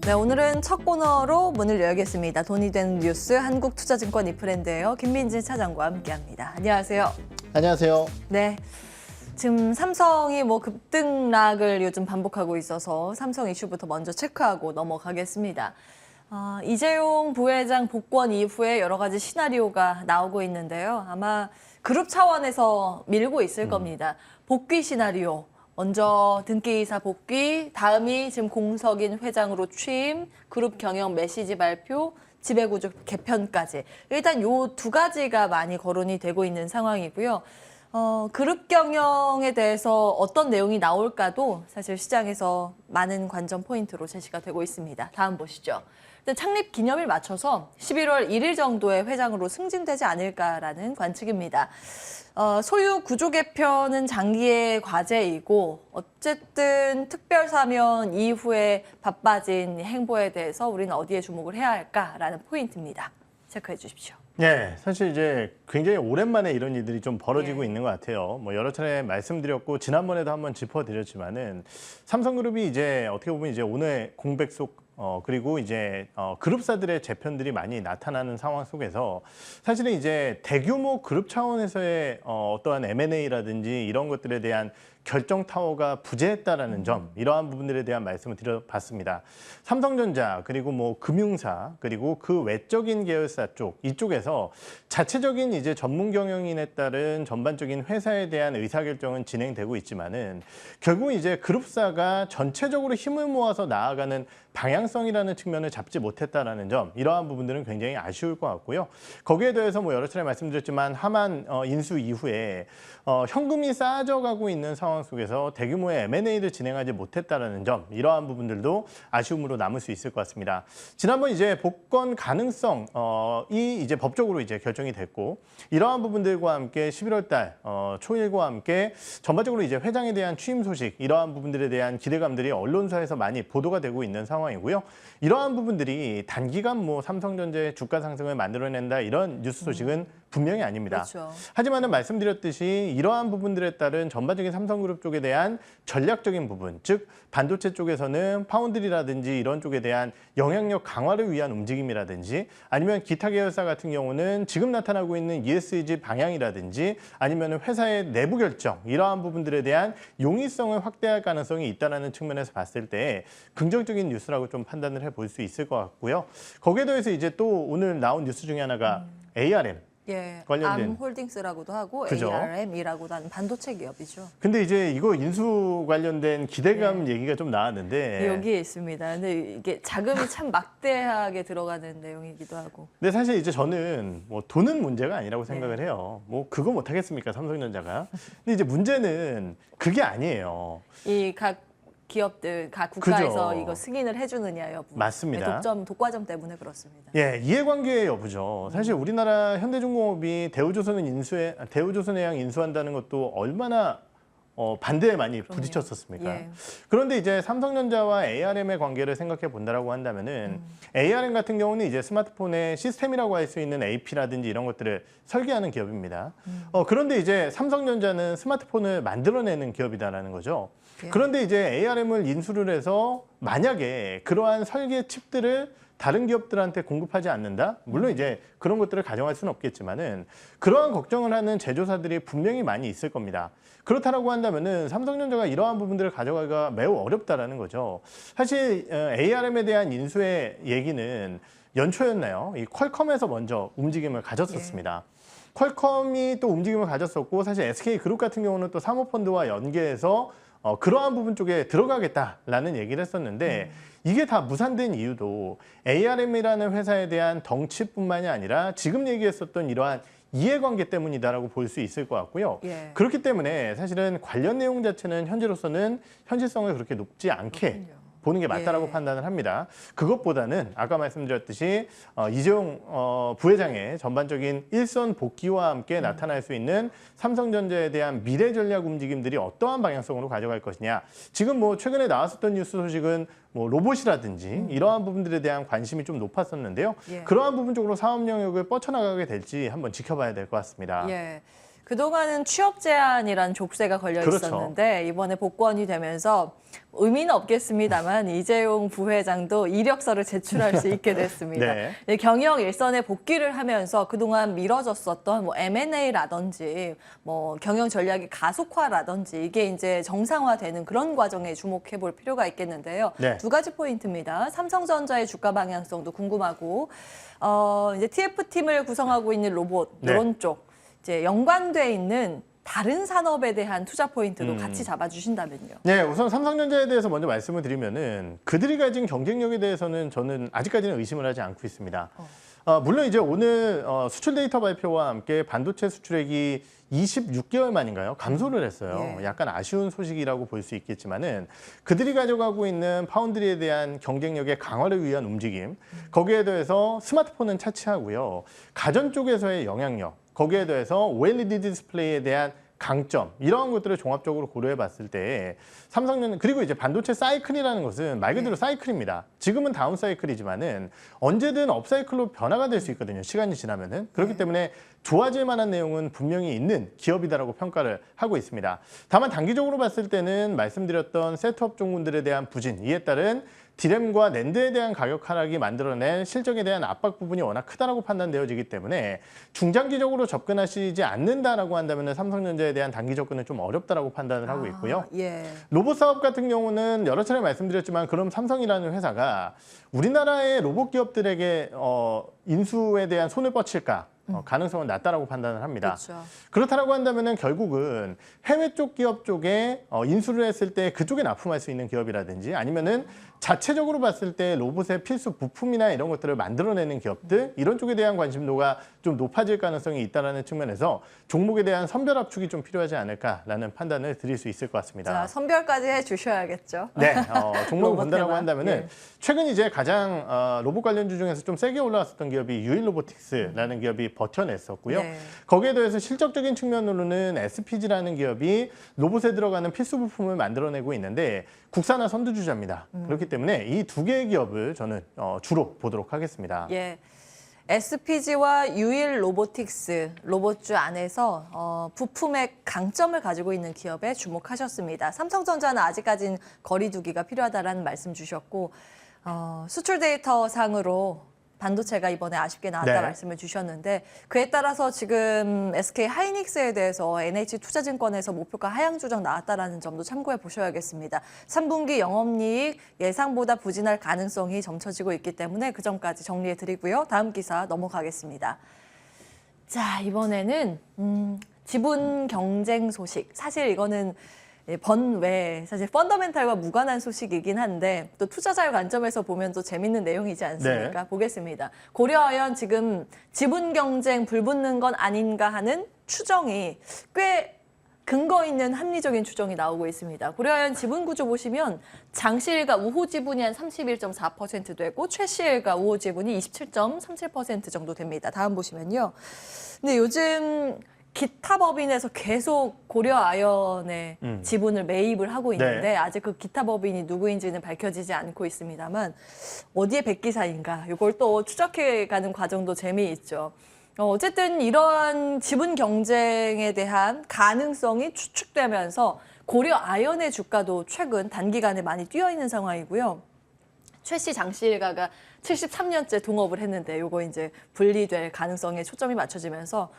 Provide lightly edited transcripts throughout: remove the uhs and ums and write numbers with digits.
네, 오늘은 첫 코너로 문을 열겠습니다. 돈이 되는 뉴스 한국투자증권 이프랜드예요. 김민진 차장과 함께합니다. 안녕하세요. 안녕하세요. 네, 지금 삼성이 급등락을 요즘 반복하고 있어서 삼성 이슈부터 먼저 체크하고 넘어가겠습니다. 이재용 부회장 복권 이후에 여러 가지 시나리오가 나오고 있는데요. 아마 그룹 차원에서 밀고 있을 겁니다. 복귀 시나리오. 먼저 등기이사 복귀, 다음이 지금 공석인 회장으로 취임, 그룹 경영 메시지 발표, 지배구조 개편까지. 일단 요 두 가지가 많이 거론이 되고 있는 상황이고요. 그룹 경영에 대해서 어떤 내용이 나올까도 사실 시장에서 많은 관전 포인트로 제시가 되고 있습니다. 다음 보시죠. 일단 창립 기념일 맞춰서 11월 1일 정도에 회장으로 승진되지 않을까라는 관측입니다. 소유 구조 개편은 장기의 과제이고 어쨌든 특별사면 이후에 바빠진 행보에 대해서 우리는 어디에 주목을 해야 할까라는 포인트입니다. 체크해 주십시오. 네, 사실 이제 굉장히 오랜만에 이런 일들이 좀 벌어지고 있는 것 같아요. 여러 차례 말씀드렸고 지난번에도 한번 짚어드렸지만은 삼성그룹이 이제 어떻게 보면 이제 오늘 공백 속 그리고 이제 그룹사들의 재편들이 많이 나타나는 상황 속에서 사실은 이제 대규모 그룹 차원에서의 어떠한 M&A라든지 이런 것들에 대한 결정 타워가 부재했다라는 점, 이러한 부분들에 대한 말씀을 드려봤습니다. 삼성전자 그리고 금융사 그리고 그 외적인 계열사 쪽 이쪽에서 자체적인 이제 전문 경영인에 따른 전반적인 회사에 대한 의사결정은 진행되고 있지만은 결국 이제 그룹사가 전체적으로 힘을 모아서 나아가는 방향성이라는 측면을 잡지 못했다라는 점, 이러한 부분들은 굉장히 아쉬울 것 같고요. 거기에 대해서 여러 차례 말씀드렸지만 하만 인수 이후에 현금이 쌓아져가고 있는 상황 속에서 대규모의 M&A를 진행하지 못했다라는 점, 이러한 부분들도 아쉬움으로 남을 수 있을 것 같습니다. 지난번 이제 복권 가능성이 이제 법적으로 이제 결정이 됐고, 이러한 부분들과 함께 11월 달 초일과 함께 전반적으로 이제 회장에 대한 취임 소식, 이러한 부분들에 대한 기대감들이 언론사에서 많이 보도가 되고 있는 상황이고요. 이러한 부분들이 단기간 삼성전자의 주가 상승을 만들어낸다, 이런 뉴스 소식은 분명히 아닙니다. 그렇죠. 하지만은 말씀드렸듯이 이러한 부분들에 따른 전반적인 삼성그룹 쪽에 대한 전략적인 부분, 즉 반도체 쪽에서는 파운드리라든지 이런 쪽에 대한 영향력 강화를 위한 움직임이라든지, 아니면 기타 계열사 같은 경우는 지금 나타나고 있는 ESG 방향이라든지, 아니면 회사의 내부 결정, 이러한 부분들에 대한 용이성을 확대할 가능성이 있다는 측면에서 봤을 때 긍정적인 뉴스라고 좀 판단을 해볼 수 있을 것 같고요. 거기에 더해서 이제 또 오늘 나온 뉴스 중에 하나가 ARM. 예, 관련된. 암홀딩스라고도 하고 그죠. ARM이라고도 하는 반도체 기업이죠. 근데 이제 이거 인수 관련된 기대감 얘기가 좀 나왔는데, 여기에 있습니다. 근데 이게 자금이 참 막대하게 들어가는 내용이기도 하고. 근데 사실 이제 저는 돈은 문제가 아니라고 생각을 해요. 그거 못 하겠습니까, 삼성전자가. 근데 이제 문제는 그게 아니에요. 이 각 기업들, 각 국가에서 그죠. 이거 승인을 해주느냐 여부. 맞습니다. 독과점 때문에 그렇습니다. 예, 이해관계의 여부죠. 사실 우리나라 현대중공업이 대우조선해양 인수한다는 것도 얼마나 반대에 많이 부딪혔었습니까? 예. 그런데 이제 삼성전자와 ARM의 관계를 생각해 본다라고 한다면은 ARM 같은 경우는 이제 스마트폰의 시스템이라고 할 수 있는 AP라든지 이런 것들을 설계하는 기업입니다. 그런데 이제 삼성전자는 스마트폰을 만들어내는 기업이다라는 거죠. 예. 그런데 이제 ARM을 인수를 해서 만약에 그러한 설계 칩들을 다른 기업들한테 공급하지 않는다? 물론 이제 그런 것들을 가정할 수는 없겠지만은 그러한 걱정을 하는 제조사들이 분명히 많이 있을 겁니다. 그렇다라고 한다면은 삼성전자가 이러한 부분들을 가져가기가 매우 어렵다라는 거죠. 사실 ARM에 대한 인수의 얘기는 연초였나요? 이 퀄컴에서 먼저 움직임을 가졌었습니다. 퀄컴이 또 움직임을 가졌었고, 사실 SK그룹 같은 경우는 또 사모펀드와 연계해서 그러한 부분 쪽에 들어가겠다라는 얘기를 했었는데 이게 다 무산된 이유도 ARM이라는 회사에 대한 덩치뿐만이 아니라 지금 얘기했었던 이러한 이해관계 때문이다라고 볼 수 있을 것 같고요. 예. 그렇기 때문에 사실은 관련 내용 자체는 현재로서는 현실성을 그렇게 높지 않게 그렇군요. 보는 게 맞다라고 예. 판단을 합니다. 그것보다는 아까 말씀드렸듯이 이재용 부회장의 전반적인 일선 복귀와 함께 나타날 수 있는 삼성전자에 대한 미래 전략 움직임들이 어떠한 방향성으로 가져갈 것이냐. 지금 최근에 나왔었던 뉴스 소식은 로봇이라든지 이러한 부분들에 대한 관심이 좀 높았었는데요. 예. 그러한 부분 쪽으로 사업 영역을 뻗쳐나가게 될지 한번 지켜봐야 될 것 같습니다. 예. 그동안은 취업 제한이라는 족쇄가 걸려 그렇죠. 있었는데 이번에 복권이 되면서 의미는 없겠습니다만 이재용 부회장도 이력서를 제출할 수 있게 됐습니다. 네. 경영 일선에 복귀를 하면서 그동안 미뤄졌었던 뭐 M&A라든지 뭐 경영 전략의 가속화라든지 이게 이제 정상화되는 그런 과정에 주목해 볼 필요가 있겠는데요. 네. 두 가지 포인트입니다. 삼성전자의 주가 방향성도 궁금하고 이제 TF팀을 구성하고 있는 로봇 네. 이런 쪽 이제 연관돼 있는 다른 산업에 대한 투자 포인트도 같이 잡아주신다면요. 네, 우선 삼성전자에 대해서 먼저 말씀을 드리면은 그들이 가진 경쟁력에 대해서는 저는 아직까지는 의심을 하지 않고 있습니다. 물론 이제 오늘 수출 데이터 발표와 함께 반도체 수출액이 26개월 만인가요? 감소를 했어요. 예. 약간 아쉬운 소식이라고 볼 수 있겠지만은 그들이 가져가고 있는 파운드리에 대한 경쟁력의 강화를 위한 움직임, 거기에 대해서 스마트폰은 차치하고요. 가전 쪽에서의 영향력, 거기에 대해서 OLED 디스플레이에 대한 강점 이러한 것들을 종합적으로 고려해 봤을 때 삼성전자 그리고 이제 반도체 사이클이라는 것은 말 그대로 사이클입니다. 지금은 다운 사이클이지만은 언제든 업 사이클로 변화가 될 수 있거든요. 시간이 지나면은 그렇기 때문에 좋아질 만한 내용은 분명히 있는 기업이다라고 평가를 하고 있습니다. 다만 단기적으로 봤을 때는 말씀드렸던 셋업 종군들에 대한 부진 이에 따른 디램과 낸드에 대한 가격 하락이 만들어낸 실적에 대한 압박 부분이 워낙 크다라고 판단되어지기 때문에 중장기적으로 접근하시지 않는다라고 한다면 삼성전자에 대한 단기 접근은 좀 어렵다라고 판단을 하고 있고요. 예. 로봇 사업 같은 경우는 여러 차례 말씀드렸지만 그럼 삼성이라는 회사가 우리나라의 로봇 기업들에게 인수에 대한 손을 뻗칠까? 가능성은 낮다라고 판단을 합니다. 그렇죠. 그렇다라고 한다면은 결국은 해외 쪽 기업 쪽에 인수를 했을 때 그쪽에 납품할 수 있는 기업이라든지 아니면은 자체적으로 봤을 때 로봇의 필수 부품이나 이런 것들을 만들어내는 기업들 이런 쪽에 대한 관심도가 좀 높아질 가능성이 있다는 측면에서 종목에 대한 선별 압축이 좀 필요하지 않을까라는 판단을 드릴 수 있을 것 같습니다. 자, 선별까지 해주셔야겠죠. 네, 종목을 본다라고 로봇에만. 한다면은 예. 최근 이제 가장 로봇 관련주 중에서 좀 세게 올라왔었던 기업이 유일로보틱스라는 기업이 버텨냈었고요. 네. 거기에 대해서 실적적인 측면으로는 SPG라는 기업이 로봇에 들어가는 필수 부품을 만들어내고 있는데 국산화 선두주자입니다. 그렇기 때문에 이 두 개의 기업을 저는 주로 보도록 하겠습니다. 예. SPG와 유일 로보틱스 로봇주 안에서 부품의 강점을 가지고 있는 기업에 주목하셨습니다. 삼성전자는 아직까지는 거리두기가 필요하다라는 말씀 주셨고 수출 데이터 상으로 반도체가 이번에 아쉽게 나왔다 네. 말씀을 주셨는데 그에 따라서 지금 SK 하이닉스에 대해서 NH투자증권에서 목표가 하향 조정 나왔다라는 점도 참고해 보셔야겠습니다. 3분기 영업이익 예상보다 부진할 가능성이 점쳐지고 있기 때문에 그 점까지 정리해 드리고요. 다음 기사 넘어가겠습니다. 자, 이번에는 지분 경쟁 소식. 사실 이거는 번외 사실 펀더멘탈과 무관한 소식이긴 한데 또 투자자의 관점에서 보면 또 재밌는 내용이지 않습니까? 네. 보겠습니다. 고려아연 지금 지분 경쟁 불붙는 건 아닌가 하는 추정이 꽤 근거 있는 합리적인 추정이 나오고 있습니다. 고려아연 지분 구조 보시면 장시일과 우호 지분이 한 31.4% 되고 최시일과 우호 지분이 27.37% 정도 됩니다. 다음 보시면요. 근데 요즘 기타 법인에서 계속 고려아연의 지분을 매입을 하고 있는데 네. 아직 그 기타 법인이 누구인지는 밝혀지지 않고 있습니다만 어디에 백기사인가 이걸 또 추적해가는 과정도 재미있죠. 어쨌든 이러한 지분 경쟁에 대한 가능성이 추측되면서 고려아연의 주가도 최근 단기간에 많이 뛰어 있는 상황이고요. 최씨 장씨 일가가 73년째 동업을 했는데 요거 이제 분리될 가능성에 초점이 맞춰지면서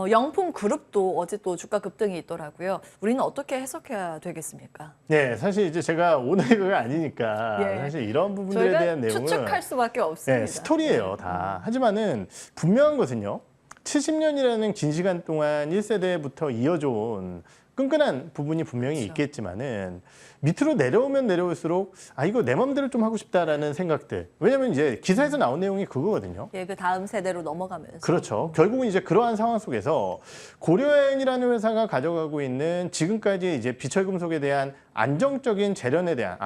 영품 그룹도 어제 또 주가 급등이 있더라고요. 우리는 어떻게 해석해야 되겠습니까? 네, 사실 이제 제가 오늘 그가 아니니까 예. 사실 이런 부분들에 저희가 대한 내용은 추측할 수밖에 없습니다. 네, 스토리예요, 다. 하지만은 분명한 것은요. 70년이라는 긴 시간 동안 1세대부터 이어져 온 끈끈한 부분이 분명히 그렇죠. 있겠지만은 밑으로 내려오면 내려올수록 이거 내 맘대로 좀 하고 싶다라는 생각들. 왜냐면 이제 기사에서 나온 내용이 그거거든요. 예, 그 다음 세대로 넘어가면서. 그렇죠. 결국은 이제 그러한 상황 속에서 고려아연이라는 회사가 가져가고 있는 지금까지 이제 비철금속에 대한 안정적인 재련에 대한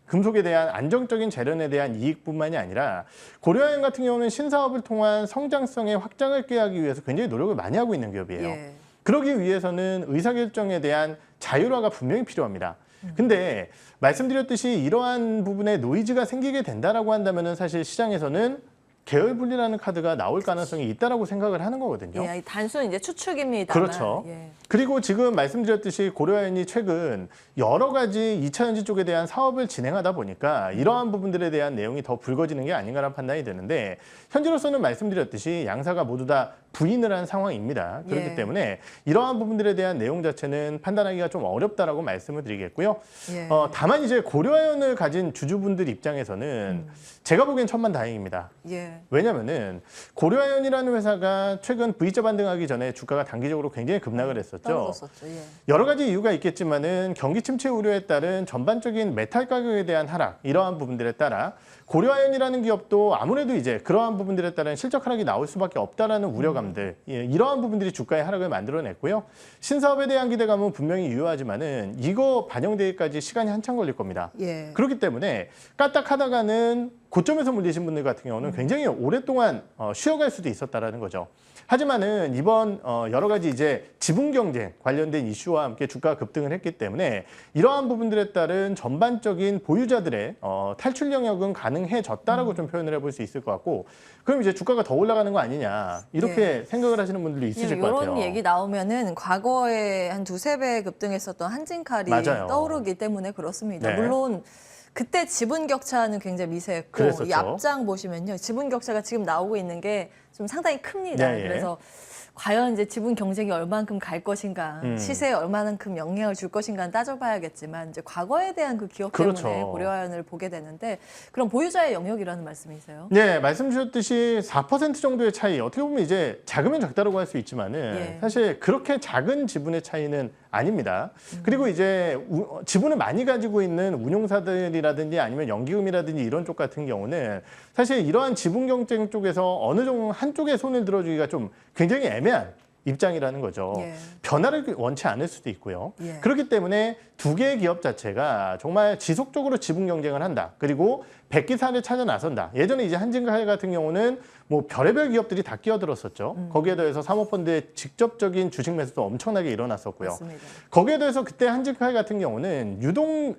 금속에 대한 안정적인 재련에 대한 이익뿐만이 아니라 고려아연 같은 경우는 신사업을 통한 성장성의 확장을 꾀하기 위해서 굉장히 노력을 많이 하고 있는 기업이에요. 예. 그러기 위해서는 의사결정에 대한 자율화가 분명히 필요합니다. 근데 말씀드렸듯이 이러한 부분에 노이즈가 생기게 된다라고 한다면은 사실 시장에서는 계열 분리라는 카드가 나올 가능성이 있다라고 생각을 하는 거거든요. 예, 단순 이제 추측입니다. 그렇죠. 예. 그리고 지금 말씀드렸듯이 고려아연이 최근 여러 가지 2차 전지 쪽에 대한 사업을 진행하다 보니까 이러한 부분들에 대한 내용이 더 불거지는 게 아닌가라는 판단이 드는데 현재로서는 말씀드렸듯이 양사가 모두 다 부인을 한 상황입니다. 그렇기 예. 때문에 이러한 부분들에 대한 내용 자체는 판단하기가 좀 어렵다라고 말씀을 드리겠고요. 예. 다만 이제 고려아연을 가진 주주분들 입장에서는 제가 보기엔 천만다행입니다. 예. 왜냐면은 고려아연이라는 회사가 최근 V자 반등하기 전에 주가가 단기적으로 굉장히 급락을 했었죠. 떨어졌었죠. 예. 여러 가지 이유가 있겠지만은 경기 침체 우려에 따른 전반적인 메탈 가격에 대한 하락 이러한 부분들에 따라 고려아연이라는 기업도 아무래도 이제 그러한 부분들에 따른 실적 하락이 나올 수밖에 없다라는 우려감들 이러한 부분들이 주가의 하락을 만들어냈고요. 신사업에 대한 기대감은 분명히 유효하지만은 이거 반영되기까지 시간이 한참 걸릴 겁니다. 예. 그렇기 때문에 까딱하다가는 고점에서 물리신 분들 같은 경우는 굉장히 오랫동안 쉬어갈 수도 있었다라는 거죠. 하지만은 이번 여러 가지 이제 지분 경쟁 관련된 이슈와 함께 주가가 급등을 했기 때문에 이러한 부분들에 따른 전반적인 보유자들의 탈출 영역은 가능해졌다라고 좀 표현을 해볼 수 있을 것 같고, 그럼 이제 주가가 더 올라가는 거 아니냐 이렇게 생각을 하시는 분들도 있으실 것 같아요. 이런 얘기 나오면은 과거에 한 두세 배 급등했었던 한진칼이 맞아요. 떠오르기 때문에 그렇습니다. 네. 물론 그때 지분 격차는 굉장히 미세했고 그랬었죠. 이 앞장 보시면요. 지분 격차가 지금 나오고 있는 게 좀 상당히 큽니다. 네, 예. 그래서 과연 이제 지분 경쟁이 얼만큼 갈 것인가, 시세에 얼마만큼 영향을 줄 것인가는 따져봐야겠지만 이제 과거에 대한 그 기억 때문에 그렇죠. 고려아연을 보게 되는데 그럼 보유자의 영역이라는 말씀이세요? 네, 말씀 주셨듯이 4% 정도의 차이, 어떻게 보면 이제 작으면 작다라고 할 수 있지만은 예. 사실 그렇게 작은 지분의 차이는 아닙니다. 그리고 이제 지분을 많이 가지고 있는 운용사들이라든지 아니면 연기금이라든지 이런 쪽 같은 경우는 사실 이러한 지분 경쟁 쪽에서 어느 정도 한쪽에 손을 들어주기가 좀 굉장히 애매한 입장이라는 거죠. 예. 변화를 원치 않을 수도 있고요. 예. 그렇기 때문에 두 개의 기업 자체가 정말 지속적으로 지분 경쟁을 한다. 그리고 백기사를 찾아 나선다. 예전에 이제 한진칼 같은 경우는 뭐 별의별 기업들이 다 끼어들었었죠. 거기에 더해서 사모펀드의 직접적인 주식 매수도 엄청나게 일어났었고요. 맞습니다. 거기에 더해서 그때 한진칼 같은 경우는 유통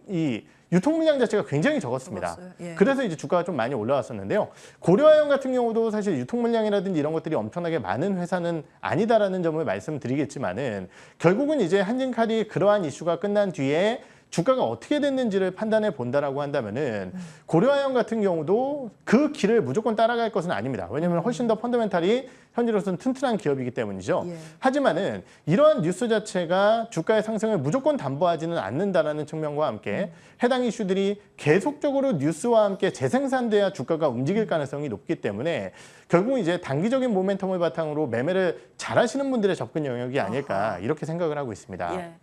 물량 자체가 굉장히 적었습니다. 적었어요. 예. 그래서 이제 주가가 좀 많이 올라왔었는데요. 고려아연 같은 경우도 사실 유통 물량이라든지 이런 것들이 엄청나게 많은 회사는 아니다라는 점을 말씀드리겠지만은 결국은 이제 한진칼이 그러한 이슈가 끝난 뒤에 주가가 어떻게 됐는지를 판단해 본다라고 한다면은 고려아연 같은 경우도 그 길을 무조건 따라갈 것은 아닙니다. 왜냐하면 훨씬 더 펀더멘탈이 현재로서는 튼튼한 기업이기 때문이죠. 예. 하지만은 이러한 뉴스 자체가 주가의 상승을 무조건 담보하지는 않는다라는 측면과 함께 해당 이슈들이 계속적으로 뉴스와 함께 재생산돼야 주가가 움직일 가능성이 높기 때문에 결국 이제 단기적인 모멘텀을 바탕으로 매매를 잘하시는 분들의 접근 영역이 아닐까 이렇게 생각을 하고 있습니다. 예.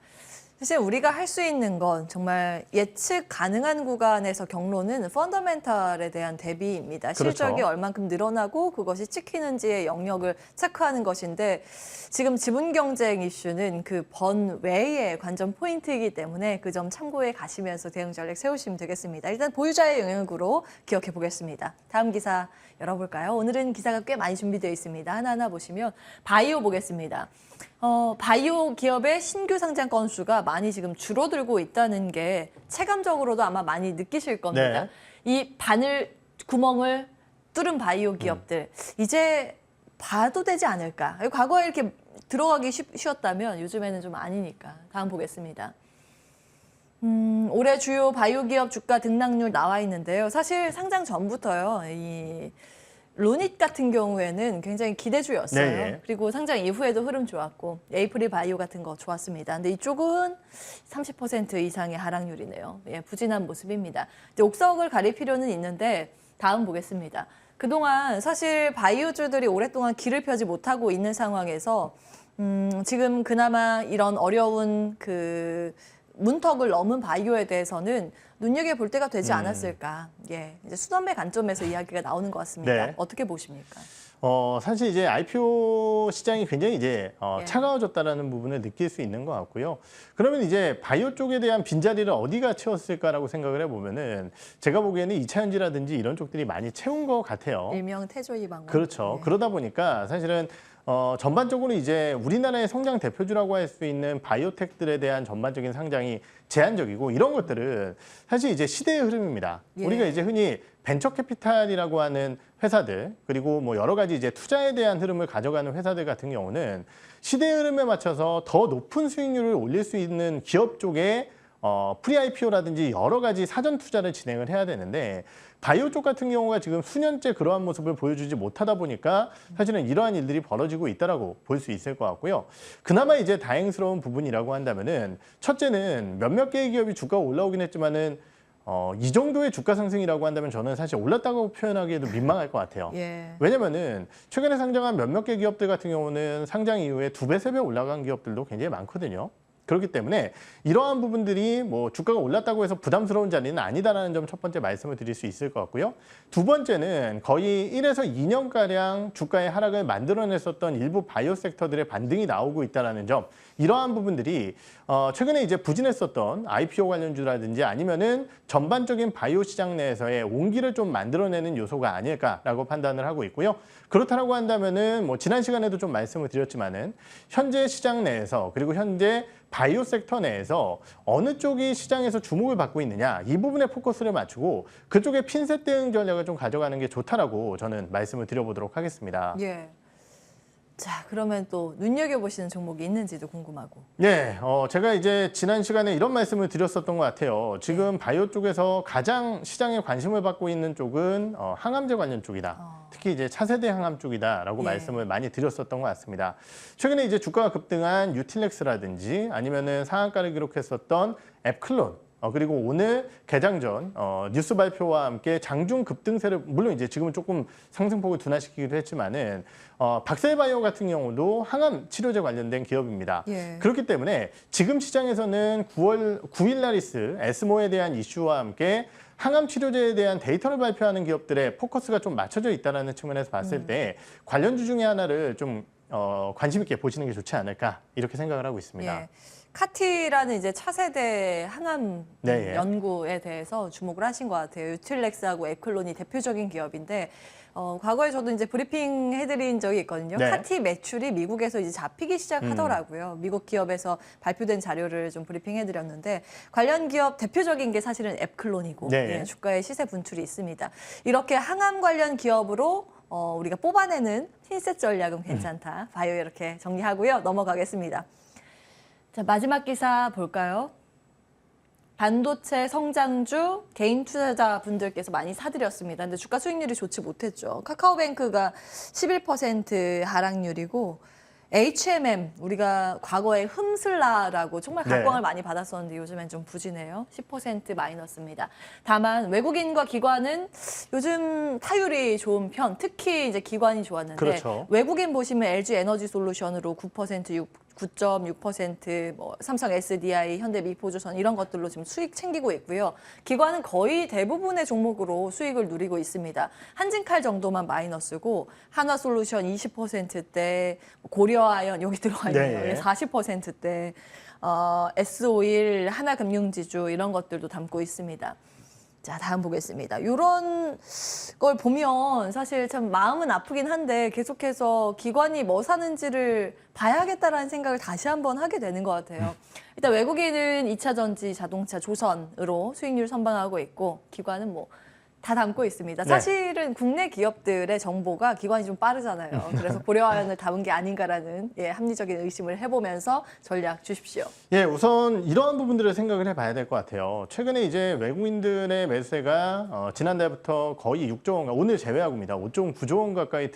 사실 우리가 할 수 있는 건 정말 예측 가능한 구간에서 경로는 펀더멘탈에 대한 대비입니다. 그렇죠. 실적이 얼만큼 늘어나고 그것이 찍히는지의 영역을 체크하는 것인데 지금 지분 경쟁 이슈는 그 번외의 관전 포인트이기 때문에 그 점 참고해 가시면서 대응 전략 세우시면 되겠습니다. 일단 보유자의 영역으로 기억해 보겠습니다. 다음 기사 열어볼까요? 오늘은 기사가 꽤 많이 준비되어 있습니다. 하나하나 보시면 바이오 보겠습니다. 바이오 기업의 신규 상장 건수가 많이 지금 줄어들고 있다는 게 체감적으로도 아마 많이 느끼실 겁니다. 네. 이 바늘 구멍을 뚫은 바이오 기업들 이제 봐도 되지 않을까? 과거에 이렇게 들어가기 쉬웠다면 요즘에는 좀 아니니까. 다음 보겠습니다. 올해 주요 바이오 기업 주가 등락률 나와 있는데요. 사실 상장 전부터요. 이 루닛 같은 경우에는 굉장히 기대주였어요. 네. 그리고 상장 이후에도 흐름 좋았고 에이프릴 바이오 같은 거 좋았습니다. 근데 이쪽은 30% 이상의 하락률이네요. 예, 부진한 모습입니다. 이제 옥석을 가릴 필요는 있는데 다음 보겠습니다. 그동안 사실 바이오주들이 오랫동안 길을 펴지 못하고 있는 상황에서 지금 그나마 이런 어려운 그 문턱을 넘은 바이오에 대해서는 눈여겨볼 때가 되지 않았을까. 예, 이제 순환매 관점에서 이야기가 나오는 것 같습니다. 네. 어떻게 보십니까? 사실 이제 IPO 시장이 굉장히 이제 예. 차가워졌다라는 부분을 느낄 수 있는 것 같고요. 그러면 이제 바이오 쪽에 대한 빈자리를 어디가 채웠을까라고 생각을 해보면은 제가 보기에는 2차 전지라든지 이런 쪽들이 많이 채운 것 같아요. 일명 태조이 방법. 그렇죠. 예. 그러다 보니까 사실은 전반적으로 이제 우리나라의 성장 대표주라고 할 수 있는 바이오텍들에 대한 전반적인 상장이 제한적이고 이런 것들은 사실 이제 시대의 흐름입니다. 예. 우리가 이제 흔히 벤처 캐피탈이라고 하는 회사들 그리고 뭐 여러 가지 이제 투자에 대한 흐름을 가져가는 회사들 같은 경우는 시대의 흐름에 맞춰서 더 높은 수익률을 올릴 수 있는 기업 쪽에 프리-IPO라든지 여러 가지 사전 투자를 진행을 해야 되는데 바이오 쪽 같은 경우가 지금 수년째 그러한 모습을 보여주지 못하다 보니까 사실은 이러한 일들이 벌어지고 있다라고 볼 수 있을 것 같고요. 그나마 이제 다행스러운 부분이라고 한다면은 첫째는 몇몇 개의 기업이 주가가 올라오긴 했지만은 이 정도의 주가 상승이라고 한다면 저는 사실 올랐다고 표현하기에도 민망할 것 같아요. 예. 왜냐면은 최근에 상장한 몇몇 개 기업들 같은 경우는 상장 이후에 2배, 3배 올라간 기업들도 굉장히 많거든요. 그렇기 때문에 이러한 부분들이 뭐 주가가 올랐다고 해서 부담스러운 자리는 아니다라는 점 첫 번째 말씀을 드릴 수 있을 것 같고요. 두 번째는 거의 1에서 2년가량 주가의 하락을 만들어냈었던 일부 바이오 섹터들의 반등이 나오고 있다는 점, 이러한 부분들이 최근에 이제 부진했었던 IPO 관련주라든지 아니면은 전반적인 바이오 시장 내에서의 온기를 좀 만들어내는 요소가 아닐까라고 판단을 하고 있고요. 그렇다고 한다면은 뭐 지난 시간에도 좀 말씀을 드렸지만은 현재 시장 내에서 그리고 현재 바이오 섹터 내에서 어느 쪽이 시장에서 주목을 받고 있느냐 이 부분에 포커스를 맞추고 그쪽에 핀셋 대응 전략을 좀 가져가는 게 좋다라고 저는 말씀을 드려보도록 하겠습니다. 예. 자, 그러면 또 눈여겨보시는 종목이 있는지도 궁금하고. 네, 제가 이제 지난 시간에 이런 말씀을 드렸었던 것 같아요. 지금 바이오 쪽에서 가장 시장에 관심을 받고 있는 쪽은 항암제 관련 쪽이다. 특히 이제 차세대 항암 쪽이다라고 예. 말씀을 많이 드렸었던 것 같습니다. 최근에 이제 주가가 급등한 유틸렉스라든지 아니면은 상한가를 기록했었던 앱클론. 그리고 오늘 개장 전 뉴스 발표와 함께 장중 급등세를 물론 이제 지금은 조금 상승폭을 둔화시키기도 했지만은 박셀바이오 같은 경우도 항암 치료제 관련된 기업입니다. 예. 그렇기 때문에 지금 시장에서는 9일 날리스 에스모에 대한 이슈와 함께 항암 치료제에 대한 데이터를 발표하는 기업들의 포커스가 좀 맞춰져 있다는 측면에서 봤을 때 관련주 중에 하나를 좀 관심 있게 보시는 게 좋지 않을까 이렇게 생각을 하고 있습니다. 예. 카티라는 이제 차세대 항암 네, 예. 연구에 대해서 주목을 하신 것 같아요. 유틸렉스하고 에클론이 대표적인 기업인데 과거에 저도 이제 브리핑 해드린 적이 있거든요. 네. 카티 매출이 미국에서 이제 잡히기 시작하더라고요. 미국 기업에서 발표된 자료를 좀 브리핑 해드렸는데 관련 기업 대표적인 게 사실은 앱클론이고 네. 예, 주가의 시세 분출이 있습니다. 이렇게 항암 관련 기업으로 우리가 뽑아내는 핀셋 전략은 괜찮다. 바이오 이렇게 정리하고요. 넘어가겠습니다. 자, 마지막 기사 볼까요? 반도체 성장주 개인 투자자분들께서 많이 사들였습니다. 근데 주가 수익률이 좋지 못했죠. 카카오뱅크가 11% 하락률이고 HMM 우리가 과거에 흠슬라라고 정말 각광을 네. 많이 받았었는데 요즘엔 좀 부진해요. 10% 마이너스입니다. 다만 외국인과 기관은 요즘 타율이 좋은 편, 특히 이제 기관이 좋았는데 그렇죠. 외국인 보시면 LG 에너지 솔루션으로 9%, 9.6%, 뭐 삼성 SDI, 현대 미포조선 이런 것들로 지금 수익 챙기고 있고요. 기관은 거의 대부분의 종목으로 수익을 누리고 있습니다. 한진칼 정도만 마이너스고 한화솔루션 20%대, 고려아연 여기 들어가 있네요. 네. 40%대, S-오일, 하나금융지주 이런 것들도 담고 있습니다. 자, 다음 보겠습니다. 이런 걸 보면 사실 참 마음은 아프긴 한데 계속해서 기관이 뭐 사는지를 봐야겠다라는 생각을 다시 한번 하게 되는 것 같아요. 일단 외국인은 2차 전지, 자동차, 조선으로 수익률 선방하고 있고 기관은 뭐 다 담고 있습니다. 네. 사실은 국내 기업들의 정보가 기관이 좀 빠르잖아요. 그래서 고려아연을 담은 게 아닌가라는 합리적인 의심을 해보면서 전략 주십시오. 예, 우선 이러한 부분들을 생각을 해봐야 될 것 같아요. 최근에 이제 외국인들의 매수세가 지난달부터 거의 6조 원, 오늘 제외하고입니다. 5.9조 원 가까이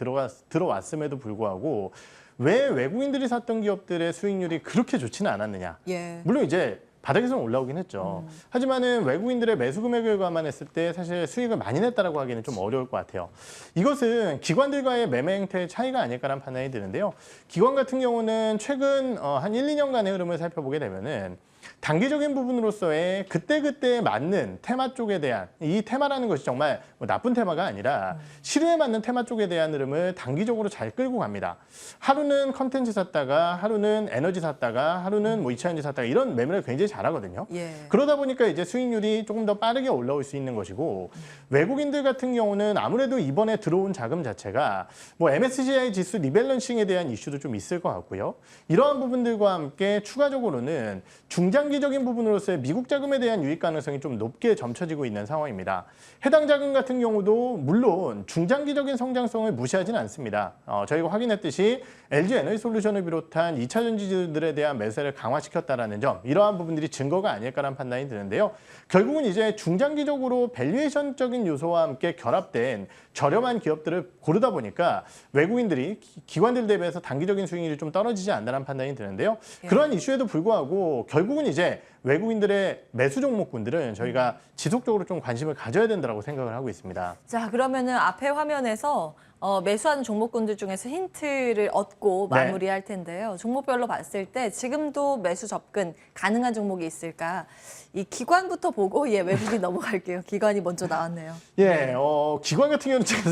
들어왔음에도 불구하고 왜 외국인들이 샀던 기업들의 수익률이 그렇게 좋지는 않았느냐. 예. 물론 이제 바닥에서는 올라오긴 했죠. 하지만은 외국인들의 매수 금액을 감안했을 때 사실 수익을 많이 냈다라고 하기는 좀 어려울 것 같아요. 이것은 기관들과의 매매 행태의 차이가 아닐까라는 판단이 드는데요. 기관 같은 경우는 최근 한 1, 2년간의 흐름을 살펴보게 되면은 단기적인 부분으로서의 그때그때 맞는 테마 쪽에 대한 이 테마라는 것이 정말 뭐 나쁜 테마가 아니라 시류에 맞는 테마 쪽에 대한 흐름을 단기적으로 잘 끌고 갑니다. 하루는 컨텐츠 샀다가 하루는 에너지 샀다가 하루는 뭐 2차전지 샀다가 이런 매매를 굉장히 잘하거든요. 예. 그러다 보니까 이제 수익률이 조금 더 빠르게 올라올 수 있는 것이고 외국인들 같은 경우는 아무래도 이번에 들어온 자금 자체가 뭐 MSCI 지수 리밸런싱에 대한 이슈도 좀 있을 것 같고요. 이러한 부분들과 함께 추가적으로는 중장기적인 부분으로서의 미국 자금에 대한 유입 가능성이 좀 높게 점쳐지고 있는 상황입니다. 해당 자금 같은 경우도 물론 중장기적인 성장성을 무시하지는 않습니다. 저희가 확인했듯이 LG 에너지솔루션을 비롯한 2차 전지들에 대한 매수를 강화시켰다라는 점, 이러한 부분들이 증거가 아닐까라는 판단이 드는데요. 결국은 이제 중장기적으로 밸류에이션적인 요소와 함께 결합된 저렴한 기업들을 고르다 보니까 외국인들이 기관들 대비해서 단기적인 수익률이 좀 떨어지지 않나라는 판단이 드는데요. 예. 그러한 이슈에도 불구하고 결국은 이제 외국인들의 매수 종목군들은 저희가 지속적으로 좀 관심을 가져야 된다고 생각을 하고 있습니다. 자, 그러면은 앞에 화면에서 매수하는 종목군들 중에서 힌트를 얻고 네. 마무리할 텐데요. 종목별로 봤을 때 지금도 매수 접근 가능한 종목이 있을까? 이 기관부터 보고 외국인 넘어갈게요. 기관이 먼저 나왔네요. 예, 기관 같은 경우는 제가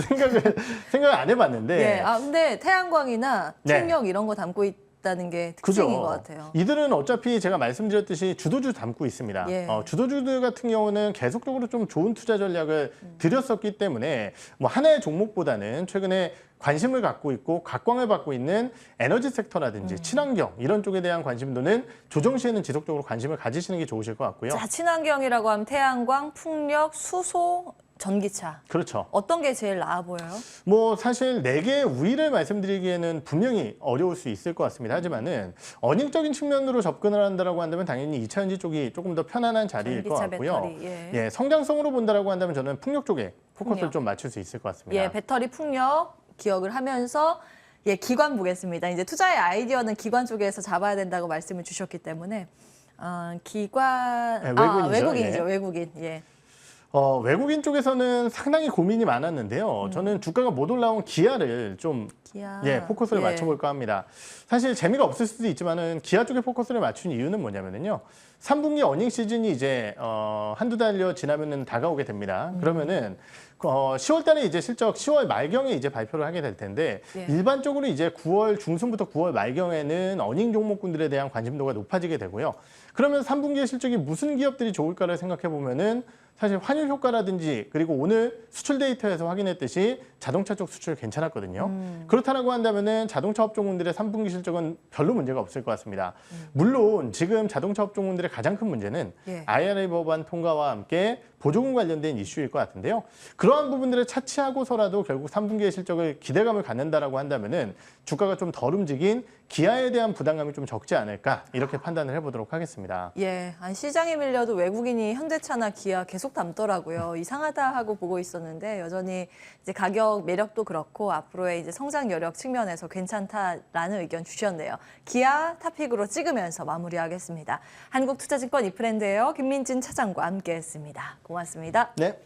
생각을 안 해봤는데. 예, 근데 태양광이나 네. 풍력 이런 거 담고 있다는 게 특징인 것 같아요. 이들은 어차피 제가 말씀드렸듯이 주도주 담고 있습니다. 예. 주도주들 같은 경우는 계속적으로 좀 좋은 투자 전략을 들였었기 때문에 뭐 하나의 종목보다는 최근에 관심을 갖고 있고 각광을 받고 있는 에너지 섹터라든지 친환경 이런 쪽에 대한 관심도는 조정 시에는 지속적으로 관심을 가지시는 게 좋으실 것 같고요. 자, 친환경이라고 하면 태양광, 풍력, 수소, 전기차. 그렇죠. 어떤 게 제일 나아 보여요? 뭐 사실 4개의 우위를 말씀드리기에는 분명히 어려울 수 있을 것 같습니다. 하지만은 어닝적인 측면으로 접근을 한다라고 한다면 당연히 2차전지 쪽이 조금 더 편안한 자리일 것 전기차 같고요. 배터리, 예, 성장성으로 본다라고 한다면 저는 풍력 쪽에 포커스를 풍력. 좀 맞출 수 있을 것 같습니다. 예, 배터리 풍력 기억을 하면서 기관 보겠습니다. 이제 투자의 아이디어는 기관 쪽에서 잡아야 된다고 말씀을 주셨기 때문에 기관 네, 외국인이죠. 외국인이죠. 예. 외국인. 예. 외국인 쪽에서는 상당히 고민이 많았는데요. 저는 주가가 못 올라온 기아를 좀 기아. 포커스를 맞춰볼까 합니다. 사실 재미가 없을 수도 있지만은 기아 쪽에 포커스를 맞춘 이유는 뭐냐면요. 3분기 어닝 시즌이 이제 한두 달여 지나면은 다가오게 됩니다. 그러면은 10월 달에 이제 실적 10월 말경에 이제 발표를 하게 될 텐데 예. 일반적으로 이제 9월 중순부터 9월 말경에는 어닝 종목군들에 대한 관심도가 높아지게 되고요. 그러면 3분기의 실적이 무슨 기업들이 좋을까를 생각해 보면은 사실 환율 효과라든지 그리고 오늘 수출 데이터에서 확인했듯이 자동차 쪽 수출 괜찮았거든요. 그렇다라고 한다면은 자동차 업종군들의 3분기 실적은 별로 문제가 없을 것 같습니다. 물론 지금 자동차 업종군들의 가장 큰 문제는 예. IRA 법안 통과와 함께 보조금 관련된 이슈일 것 같은데요. 그러한 부분들을 차치하고서라도 결국 3분기의 실적을 기대감을 갖는다라고 한다면은 주가가 좀 덜 움직인 기아에 대한 부담감이 좀 적지 않을까 이렇게 판단을 해보도록 하겠습니다. 예, 시장에 밀려도 외국인이 현대차나 기아 계속 담더라고요. 이상하다 하고 보고 있었는데 여전히 이제 가격 매력도 그렇고 앞으로의 이제 성장 여력 측면에서 괜찮다라는 의견 주셨네요. 기아 탑픽으로 찍으면서 마무리하겠습니다. 한국투자증권 이프랜드예요. 김민진 차장과 함께했습니다. 고맙습니다. 네.